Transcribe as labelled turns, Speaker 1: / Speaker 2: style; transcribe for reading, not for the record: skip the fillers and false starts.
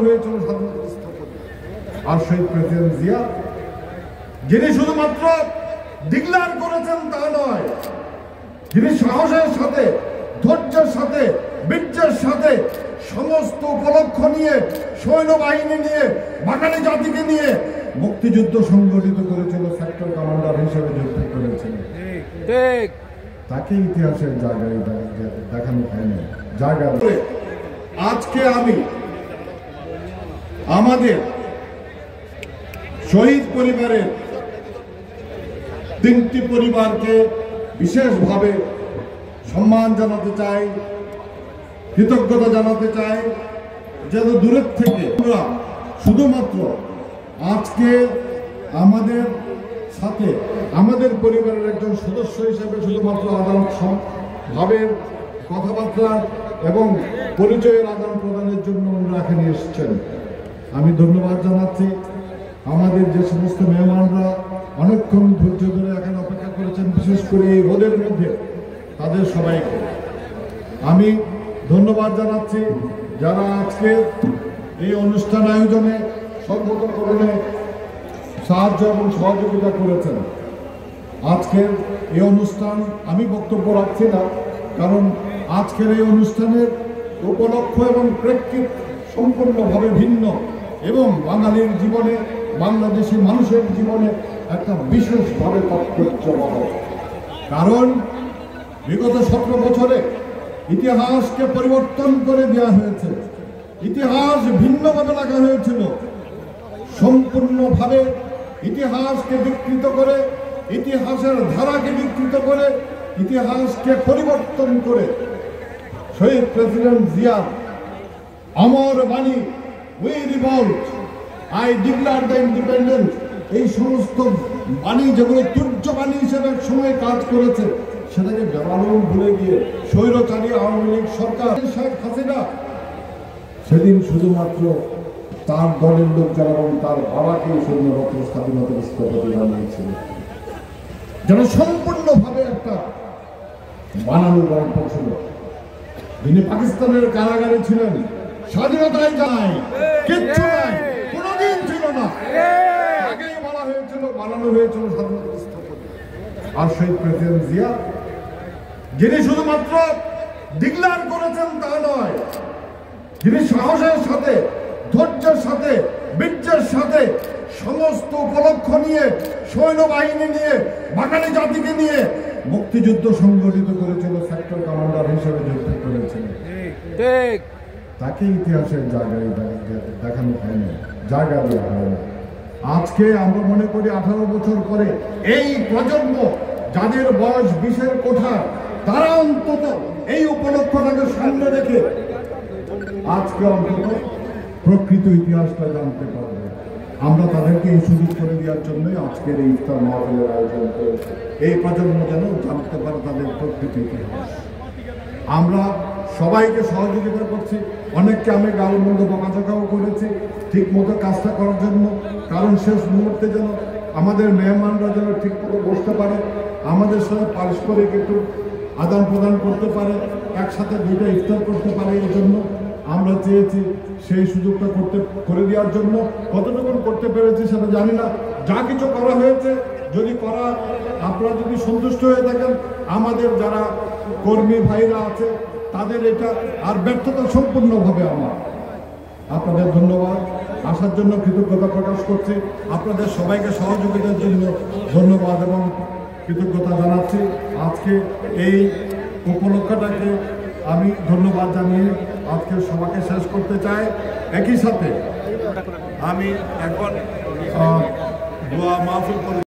Speaker 1: হয়েছিল স্বাধীনতা স্থপতি। আর শহীদ প্রেসিডেন্ট জিয়া, যিনি শুধুমাত্র ডিক্লেয়ার করেছেন তা নয়, যিনি সাহসের সাথে, ধৈর্যের সাথে, বীর্যের সাথে সমস্ত উপলক্ষ নিয়ে, সৈন্যবাহিনী নিয়ে, বাঙালি জাতিকে নিয়ে মুক্তিযুদ্ধ সংগঠিত করেছিল, সেক্টর কমান্ডার হিসেবে যুদ্ধ করেছিল, তাকে ইতিহাসের জায়গায় দেখানো হয়নি। জায়গা আজকে আমি আমাদের শহীদ পরিবারের 3টি পরিবারকে বিশেষভাবে সম্মান জানাতে চাই, কৃতজ্ঞতা জানাতে চাই, যেন দূরের থেকে আমরা শুধুমাত্র আজকে আমাদের সাথে আমাদের পরিবারের একজন সদস্য হিসেবে শুধুমাত্র আদালত ভাবের কথাবার্তা এবং পরিচয়ের আদান প্রদানের জন্য ওনারা এখানে এসেছেন। আমি ধন্যবাদ জানাচ্ছি আমাদের যে সমস্ত মেহমানরা অনেকক্ষণ ধৈর্য ধরে এখানে অপেক্ষা করেছেন, বিশেষ করে এই রোদের মধ্যে, তাদের সবাইকে আমি ধন্যবাদ জানাচ্ছি যারা আজকে এই অনুষ্ঠান আয়োজনে সংগঠনে সাহায্য এবং সহযোগিতা করেছেন। আজকের এই অনুষ্ঠান আমি বক্তব্য রাখছি না, কারণ আজকের এই অনুষ্ঠানের উপলক্ষ এবং প্রেক্ষিত সম্পূর্ণভাবে ভিন্ন এবং বাঙালির জীবনে, বাংলাদেশি মানুষের জীবনে একটা বিশেষভাবে তাৎপর্যবহ। কারণ বিগত 17 বছরে ইতিহাসকে পরিবর্তন করে দেওয়া হয়েছে, ইতিহাস ভিন্নভাবে লেখা হয়েছিল, সম্পূর্ণভাবে ইতিহাসকে বিকৃত করে, ইতিহাসের ধারাকে বিকৃত করে, ইতিহাসকে পরিবর্তন করে শহীদ প্রেসিডেন্ট জিয়া অমর বাণী, we revolt, I declare the independence, এই সমস্ত বাণী যেগুলো তুর্য বাণী হিসেবে এক সময় কাজ করেছে, সেটাকে বেমালুম ভুলে গিয়ে স্বৈরচারী আওয়ামী লীগ সরকার, শেখ হাসিনা সেদিন শুধুমাত্র তার দলের লোক যারা এবং তার বাবাকে সৈন্যরত্ন স্বাধীনতা স্থপতি বানিয়েছিল, যেন সম্পূর্ণভাবে একটা বানানো গল্প ছিল। যিনি পাকিস্তানের কারাগারে ছিলেন, স্বাধীনতায় যায় কিচ্ছু নাই, কোনোদিন ছিল না, আগেই বলা হয়েছিল, বানানো হয়েছিল স্বাধীনতা স্থপতি। আর শহীদ প্রেসিডেন্ট জিয়া, যিনি শুধুমাত্র ডিক্লেয়ার করেছেন তা নয়, যিনি সাহসের সাথে, ধৈর্যের সাথে, বীর্যের সাথে সমস্ত উপলক্ষ নিয়ে, সৈন্যবাহিনী নিয়ে, বাঙালি জাতিকে নিয়ে মুক্তিযুদ্ধ সংগঠিত করেছিল, সেক্টর কমান্ডার হিসেবে যুদ্ধ করেছিল, তাকে ইতিহাসের জায়গায় দেখানো হয়নি, জায়গা দেওয়া হয়নি। আজকে আমরা মনে করি 18 বছর পরে এই প্রজন্ম, যাদের বয়স 20-এর কোঠা, তারা অন্তত এই উপলক্ষটাকে সামনে রেখে আজকে অন্তত প্রকৃত ইতিহাসটা জানতে পারবে। আমরা তাদেরকে এই সুযোগ করে দেওয়ার জন্যই আজকের এই ইফতার মাহফিলের আয়োজন করেছি, এই প্রজন্ম যেন জানতে পারে তাদের প্রকৃত ইতিহাস। আমরা সবাইকে সহযোগিতা করছি, অনেককে আমি গালমন্দ বকাঝকাও করেছি ঠিক মতো কাজটা করার জন্য, কারণ শেষ মুহূর্তে যেন আমাদের মেহমানরা যেন ঠিক মতো বসতে পারে, আমাদের সাথে পারস্পরিক একটু আদান প্রদান করতে পারে, একসাথে 2টা ইফতার করতে পারে, এই জন্য আমরা চেয়েছি সেই সুযোগটা করে দেওয়ার জন্য। কতটুকু করতে পেরেছি সেটা জানি না, যা কিছু করা হয়েছে, যদি করা আপনারা যদি সন্তুষ্ট হয়ে থাকেন, আমাদের যারা কর্মী ভাইরা আছে তাদের এটা আর ব্যর্থতা সম্পূর্ণভাবে আমার। আপনাদের ধন্যবাদ, আসার জন্য কৃতজ্ঞতা প্রকাশ করছি, আপনাদের সবাইকে সহযোগিতার জন্য ধন্যবাদ এবং কৃতজ্ঞতা জানাচ্ছি। আজকে এই উপলক্ষটাকে আমি ধন্যবাদ জানিয়ে আজকে সবাইকে শেষ করতে চাই। একই সাথে আমি এখন দোয়া মাহফিল